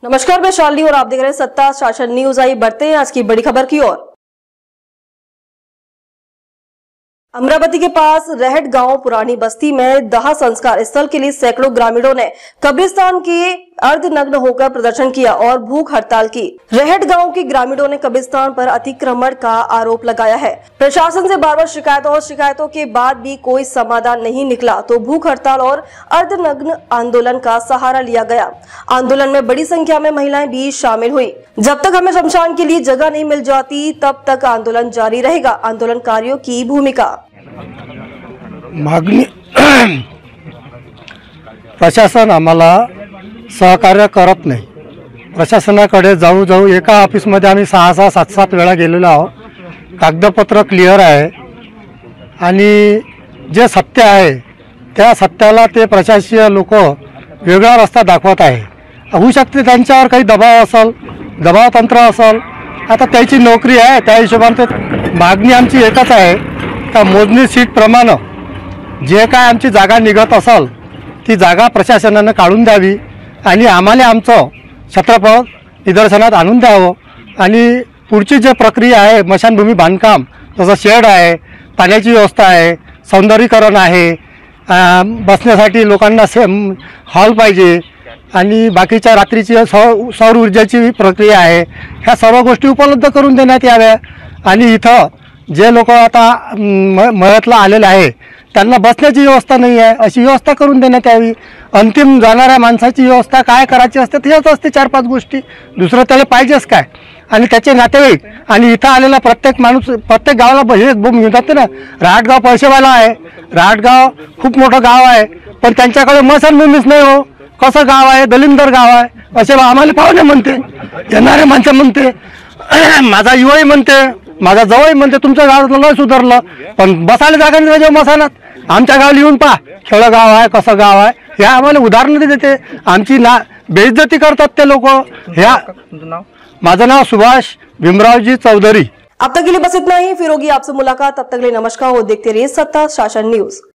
नमस्कार, मैं शालिनी और आप देख रहे हैं सत्ता शासन न्यूज। आई बढ़ते हैं आज की बड़ी खबर की ओर। अमरावती के पास रहट गांव पुरानी बस्ती में दाह संस्कार स्थल के लिए सैकड़ों ग्रामीणों ने कब्रिस्तान के अर्धनग्न होकर प्रदर्शन किया और भूख हड़ताल की। रहट गांव के ग्रामीणों ने कब्रिस्तान पर अतिक्रमण का आरोप लगाया है। प्रशासन से बार बार शिकायतों के बाद भी कोई समाधान नहीं निकला तो भूख हड़ताल और अर्धनग्न आंदोलन का सहारा लिया गया। आंदोलन में बड़ी संख्या में महिलाएं भी शामिल हुई। जब तक हमें शमशान के लिए जगह नहीं मिल जाती तब तक आंदोलन जारी रहेगा। आंदोलनकारियों की भूमिका। मागणी प्रशासन आम्हाला सहकार्य करत नाही। प्रशासनाकडे जाऊ जाऊ एका ऑफिसमध्ये आम्ही 6 7 वेळा गेलेलो आहोत। कागदपत्र क्लिअर आहे आणि जे सत्य आहे त्या सत्याला ते प्रशासकीय लोक वेगळा रस्ता दाखवत आहे। होऊ शकते त्यांच्यावर काही दबाव असेल, दबाव तंत्र असेल। आता त्याची नोकरी आहे, त्या हिशोबाने मागणी आमची एकच आहे का मोजणी सीट प्रमाणे जे काय आमची जागा निघत असेल ती जागा प्रशासनाने काढून द्यावी आणि आम्हाला आमचं छत्रपद निदर्शनात आणून द्यावं। आणि पुढची जे प्रक्रिया आहे स्मशानभूमी बांधकाम, जसं शेड आहे, पाण्याची व्यवस्था आहे, सौंदर्यीकरण आहे, बसण्यासाठी लोकांना हॉल पाहिजे आणि बाकीच्या रात्रीची सौर ऊर्जेची प्रक्रिया आहे, ह्या सर्व गोष्टी उपलब्ध करून देण्यात याव्या। आणि इथं जे लोक आता मयतला आलेले आहे त्यांना बसण्याची व्यवस्था नाही आहे, अशी व्यवस्था करून देण्यात यावी। अंतिम जाणाऱ्या माणसाची व्यवस्था काय करायची असते तेच असते, 4-5 गोष्टी, दुसरं त्याला पाहिजेच काय। आणि त्याचे नातेवाईक आणि इथं आलेला प्रत्येक माणूस प्रत्येक गावाला हे बोंब जाते ना। राहटगाव पैसेवाला आहे, राहटगाव खूप मोठं गाव आहे, पण त्यांच्याकडे स्मशानभूमीच नाही हो। कसं गाव आहे, दलिंदर गाव आहे, असे आम्हाला पाहुणे म्हणते, येणारे माणसं म्हणते, माझा युवाही म्हणते, माझा जवळ म्हणते तुमचं गाव नाही सुधारलं, पण बसायला जागा नाही पाहिजे मसानात। आमच्या गावाला येऊन पहा, खेळं गाव आहे, कसं गाव आहे, हे आम्हाला उदाहरणं देते। आमची बेइज्जती करतात ते लोक। ह्या माझं नाव सुभाष भीमरावजी चौधरी। अब तक के लिए बस इतना ही। फिर होगी आपसे मुलाकात, तब तक के लिए नमस्कार और देखते रहिए सत्ता शासन न्यूज।